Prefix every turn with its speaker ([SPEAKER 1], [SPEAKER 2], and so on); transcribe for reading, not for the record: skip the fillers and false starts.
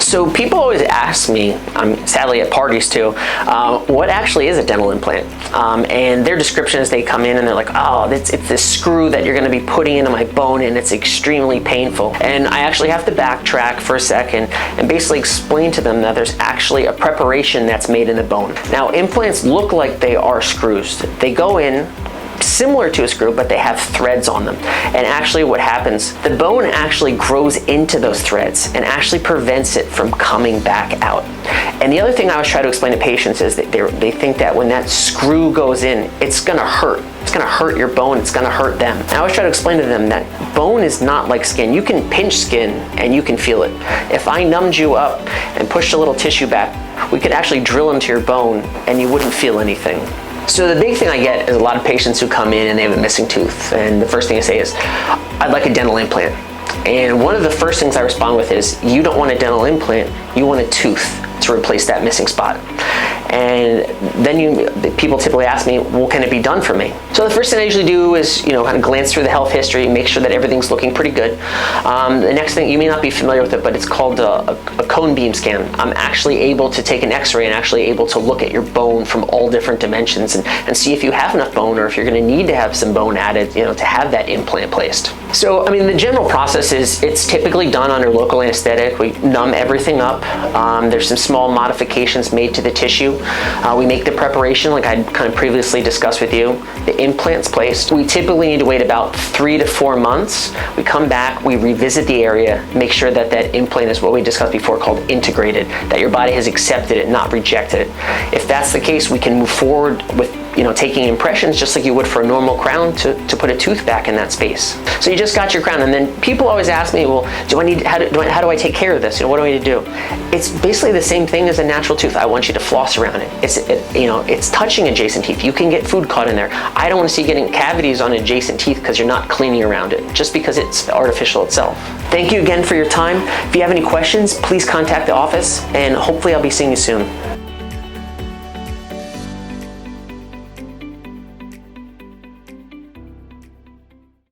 [SPEAKER 1] So people always ask me, sadly at parties too, what actually is a dental implant? And their description is they come in and they're like, oh, it's this screw that you're going to be putting into my bone and it's extremely painful. And I actually have to backtrack for a second and basically explain to them that there's actually a preparation that's made in the bone. Now, implants look like they are screws. They go in similar to a screw, but they have threads on them. And actually what happens, the bone actually grows into those threads and actually prevents it from coming back out. And the other thing I always try to explain to patients is that they think that when that screw goes in, it's gonna hurt. It's gonna hurt your bone, it's gonna hurt them. And I always try to explain to them that bone is not like skin. You can pinch skin and you can feel it. If I numbed you up and pushed a little tissue back, we could actually drill into your bone and you wouldn't feel anything. So the big thing I get is a lot of patients who come in and they have a missing tooth, and the first thing I say is, I'd like a dental implant. And one of the first things I respond with is, you don't want a dental implant, you want a tooth to replace that missing spot. And then people typically ask me, well, can it be done for me? So the first thing I usually do is, kind of glance through the health history, make sure that everything's looking pretty good. The next thing, you may not be familiar with it, but it's called a cone beam scan. I'm actually able to take an x-ray and actually able to look at your bone from all different dimensions and see if you have enough bone or if you're going to need to have some bone added, to have that implant placed. So, the general process is it's typically done under local anesthetic. We numb everything up. There's some small modifications made to the tissue. We make the preparation like I kind of previously discussed with you. The implant's placed. We typically need to wait about 3 to 4 months. We come back, we revisit the area, make sure that that implant is what we discussed before called integrated, that your body has accepted it, not rejected it. If that's the case, we can move forward with taking impressions just like you would for a normal crown to put a tooth back in that space. So you just got your crown, and then people always ask me, well, how do I take care of this? What do I need to do? It's basically the same thing as a natural tooth. I want you to floss around it. It's touching adjacent teeth. You can get food caught in there. I don't want to see you getting cavities on adjacent teeth because you're not cleaning around it, just because it's artificial itself. Thank you again for your time. If you have any questions, please contact the office, and hopefully I'll be seeing you soon.